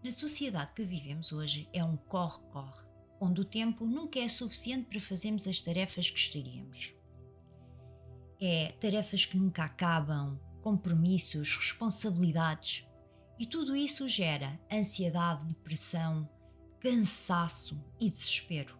Na sociedade que vivemos hoje é um corre-corre, onde o tempo nunca é suficiente para fazermos as tarefas que gostaríamos. É tarefas que nunca acabam, compromissos, responsabilidades e tudo isso gera ansiedade, depressão, cansaço e desespero.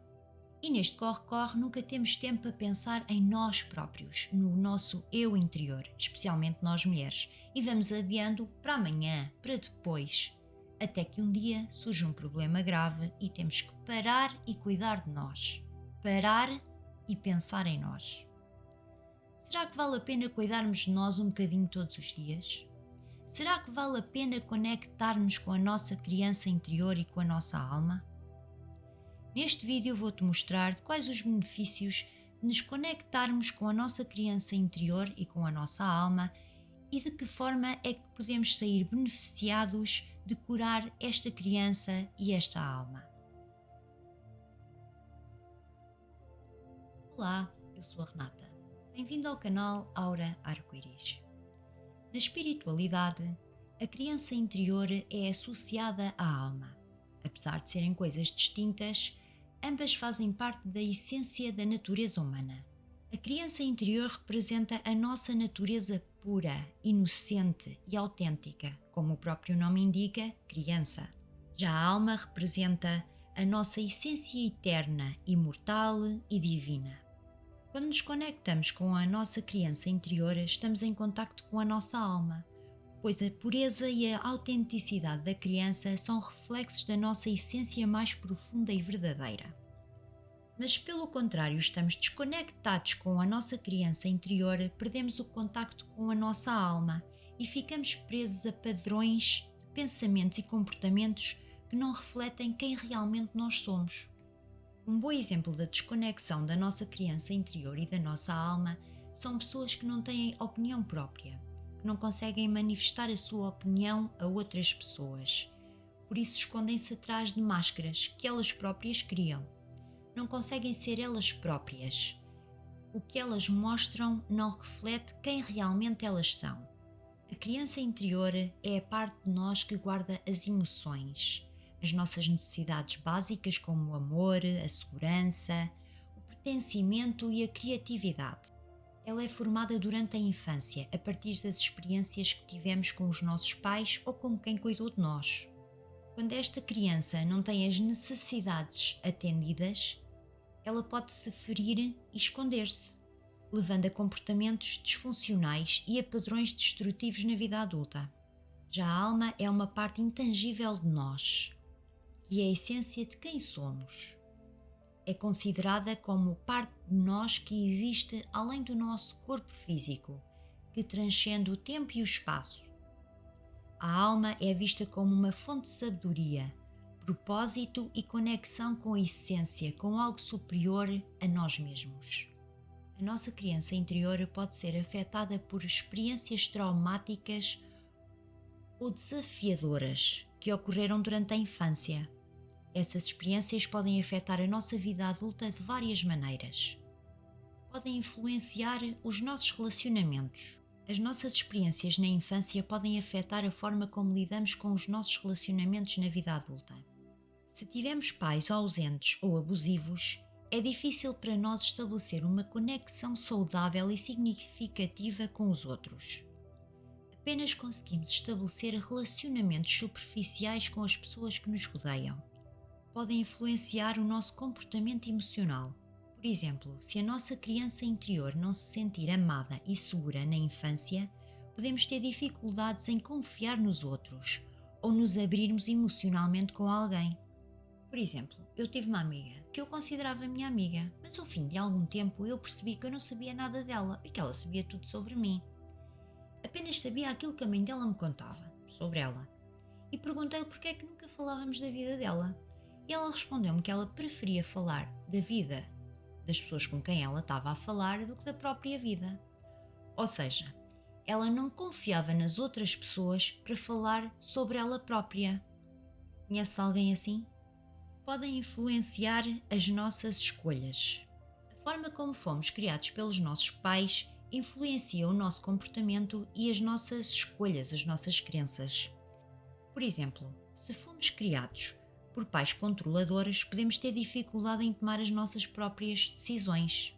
E neste corre-corre nunca temos tempo para pensar em nós próprios, no nosso eu interior, especialmente nós mulheres, e vamos adiando para amanhã, para depois, até que um dia surge um problema grave e temos que parar e cuidar de nós. Parar e pensar em nós. Será que vale a pena cuidarmos de nós um bocadinho todos os dias? Será que vale a pena conectarmos com a nossa criança interior e com a nossa alma? Neste vídeo vou-te mostrar quais os benefícios de nos conectarmos com a nossa criança interior e com a nossa alma e de que forma é que podemos sair beneficiados de curar esta criança e esta alma. Olá, eu sou a Renata. Bem-vindo ao canal Aura Arco-Íris. Na espiritualidade, a criança interior é associada à alma. Apesar de serem coisas distintas, ambas fazem parte da essência da natureza humana. A criança interior representa a nossa natureza pura, inocente e autêntica, como o próprio nome indica, criança. Já a alma representa a nossa essência eterna, imortal e divina. Quando nos conectamos com a nossa criança interior, estamos em contacto com a nossa alma, pois a pureza e a autenticidade da criança são reflexos da nossa essência mais profunda e verdadeira. Mas, pelo contrário, estamos desconectados com a nossa criança interior, perdemos o contacto com a nossa alma e ficamos presos a padrões de pensamentos e comportamentos que não refletem quem realmente nós somos. Um bom exemplo da desconexão da nossa criança interior e da nossa alma são pessoas que não têm opinião própria, que não conseguem manifestar a sua opinião a outras pessoas. Por isso escondem-se atrás de máscaras que elas próprias criam. Não conseguem ser elas próprias. O que elas mostram não reflete quem realmente elas são. A criança interior é a parte de nós que guarda as emoções, as nossas necessidades básicas como o amor, a segurança, o pertencimento e a criatividade. Ela é formada durante a infância, a partir das experiências que tivemos com os nossos pais ou com quem cuidou de nós. Quando esta criança não tem as necessidades atendidas, ela pode se ferir e esconder-se, levando a comportamentos disfuncionais e a padrões destrutivos na vida adulta. Já a alma é uma parte intangível de nós, que é a essência de quem somos. É considerada como parte de nós que existe além do nosso corpo físico, que transcende o tempo e o espaço. A alma é vista como uma fonte de sabedoria, propósito e conexão com a essência, com algo superior a nós mesmos. A nossa criança interior pode ser afetada por experiências traumáticas ou desafiadoras que ocorreram durante a infância. Essas experiências podem afetar a nossa vida adulta de várias maneiras. Podem influenciar os nossos relacionamentos. As nossas experiências na infância podem afetar a forma como lidamos com os nossos relacionamentos na vida adulta. Se tivermos pais ausentes ou abusivos, é difícil para nós estabelecer uma conexão saudável e significativa com os outros. Apenas conseguimos estabelecer relacionamentos superficiais com as pessoas que nos rodeiam. Podem influenciar o nosso comportamento emocional. Por exemplo, se a nossa criança interior não se sentir amada e segura na infância, podemos ter dificuldades em confiar nos outros ou nos abrirmos emocionalmente com alguém. Por exemplo, eu tive uma amiga que eu considerava minha amiga, mas ao fim de algum tempo eu percebi que eu não sabia nada dela e que ela sabia tudo sobre mim. Apenas sabia aquilo que a mãe dela me contava sobre ela. E perguntei-lhe porque é que nunca falávamos da vida dela. E ela respondeu-me que ela preferia falar da vida das pessoas com quem ela estava a falar do que da própria vida. Ou seja, ela não confiava nas outras pessoas para falar sobre ela própria. Conhece alguém assim? Podem influenciar as nossas escolhas. A forma como fomos criados pelos nossos pais influencia o nosso comportamento e as nossas escolhas, as nossas crenças. Por exemplo, Se fomos criados por pais controladores, podemos ter dificuldade em tomar as nossas próprias decisões.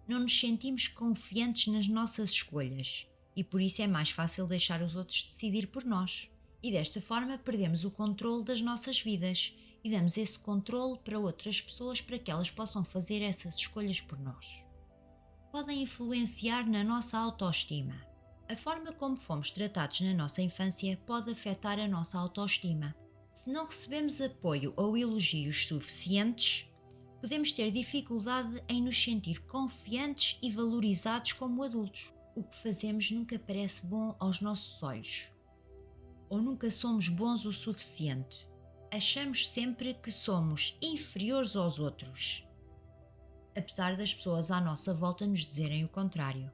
Não nos sentimos confiantes nas nossas escolhas e por isso é mais fácil deixar os outros decidir por nós. E desta forma perdemos o controle das nossas vidas e damos esse controle para outras pessoas para que elas possam fazer essas escolhas por nós. Podem influenciar na nossa autoestima. A forma como fomos tratados na nossa infância pode afetar a nossa autoestima. Se não recebemos apoio ou elogios suficientes, podemos ter dificuldade em nos sentir confiantes e valorizados como adultos. O que fazemos nunca parece bom aos nossos olhos. Ou nunca somos bons o suficiente. Achamos sempre que somos inferiores aos outros, apesar das pessoas à nossa volta nos dizerem o contrário.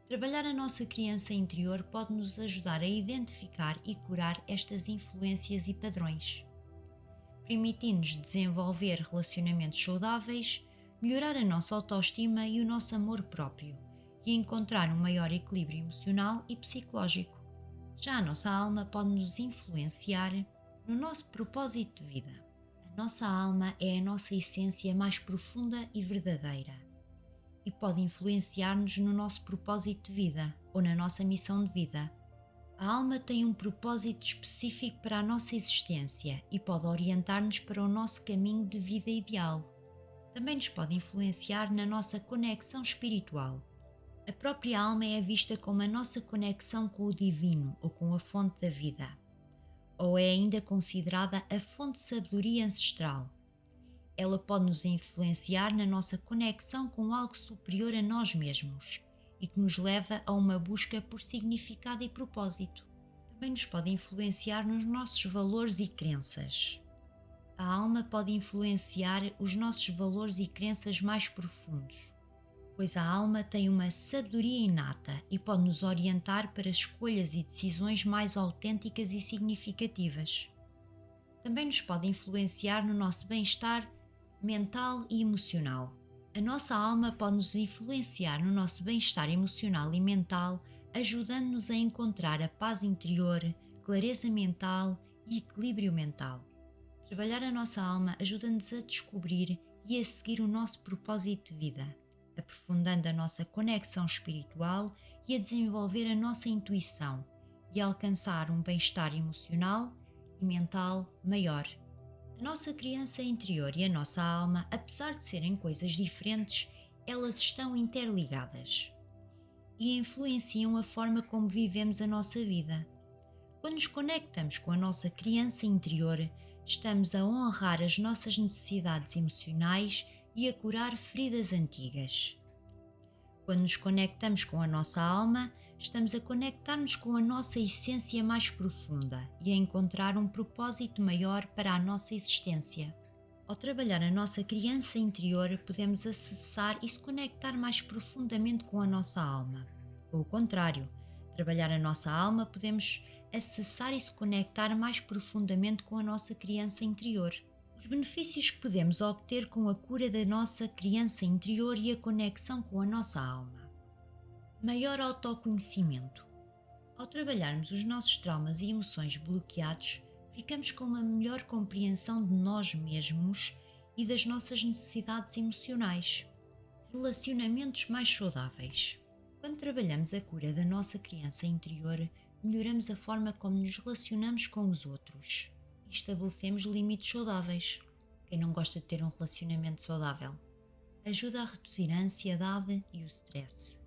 Trabalhar a nossa criança interior pode nos ajudar a identificar e curar estas influências e padrões, permitindo-nos desenvolver relacionamentos saudáveis, melhorar a nossa autoestima e o nosso amor próprio e encontrar um maior equilíbrio emocional e psicológico. Já a nossa alma pode nos influenciar no nosso propósito de vida. A nossa alma é a nossa essência mais profunda e verdadeira e pode influenciar-nos no nosso propósito de vida ou na nossa missão de vida. A alma tem um propósito específico para a nossa existência e pode orientar-nos para o nosso caminho de vida ideal. Também nos pode influenciar na nossa conexão espiritual. A própria alma é vista como a nossa conexão com o divino ou com a fonte da vida, ou é ainda considerada a fonte de sabedoria ancestral. Ela pode nos influenciar na nossa conexão com algo superior a nós mesmos e que nos leva a uma busca por significado e propósito. Também nos pode influenciar nos nossos valores e crenças. A alma pode influenciar os nossos valores e crenças mais profundos, pois a alma tem uma sabedoria inata e pode nos orientar para escolhas e decisões mais autênticas e significativas. Também nos pode influenciar no nosso bem-estar mental e emocional. A nossa alma pode nos influenciar no nosso bem-estar emocional e mental, ajudando-nos a encontrar a paz interior, clareza mental e equilíbrio mental. Trabalhar a nossa alma ajuda-nos a descobrir e a seguir o nosso propósito de vida, aprofundando a nossa conexão espiritual e a desenvolver a nossa intuição e a alcançar um bem-estar emocional e mental maior. A nossa criança interior e a nossa alma, apesar de serem coisas diferentes, elas estão interligadas e influenciam a forma como vivemos a nossa vida. Quando nos conectamos com a nossa criança interior, estamos a honrar as nossas necessidades emocionais e a curar feridas antigas. Quando nos conectamos com a nossa alma, estamos a conectar-nos com a nossa essência mais profunda e a encontrar um propósito maior para a nossa existência. Ao trabalhar a nossa criança interior, podemos acessar e se conectar mais profundamente com a nossa alma. Ou o contrário, trabalhar a nossa alma, podemos acessar e se conectar mais profundamente com a nossa criança interior. Os benefícios que podemos obter com a cura da nossa criança interior e a conexão com a nossa alma. Maior autoconhecimento. Ao trabalharmos os nossos traumas e emoções bloqueados, ficamos com uma melhor compreensão de nós mesmos e das nossas necessidades emocionais. Relacionamentos mais saudáveis. Quando trabalhamos a cura da nossa criança interior, melhoramos a forma como nos relacionamos com os outros e estabelecemos limites saudáveis. Quem não gosta de ter um relacionamento saudável? Ajuda a reduzir a ansiedade e o stress.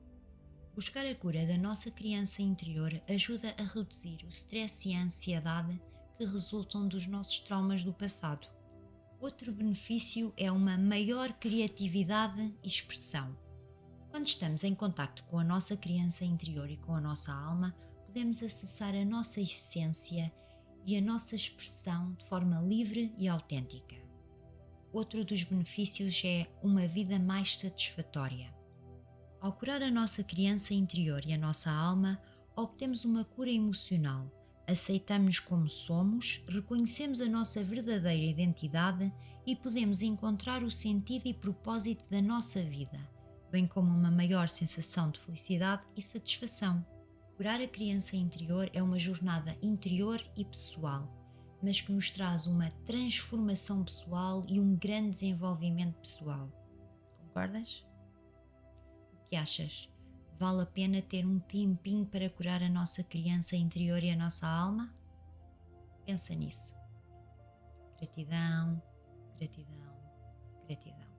Buscar a cura da nossa criança interior ajuda a reduzir o stress e a ansiedade que resultam dos nossos traumas do passado. Outro benefício é uma maior criatividade e expressão. Quando estamos em contacto com a nossa criança interior e com a nossa alma, podemos acessar a nossa essência e a nossa expressão de forma livre e autêntica. Outro dos benefícios é uma vida mais satisfatória. Ao curar a nossa criança interior e a nossa alma, obtemos uma cura emocional, aceitamos-nos como somos, reconhecemos a nossa verdadeira identidade e podemos encontrar o sentido e propósito da nossa vida, bem como uma maior sensação de felicidade e satisfação. Curar a criança interior é uma jornada interior e pessoal, mas que nos traz uma transformação pessoal e um grande desenvolvimento pessoal. Concordas? O que achas? Vale a pena ter um tempinho para curar a nossa criança interior e a nossa alma? Pensa nisso. Gratidão, gratidão, gratidão.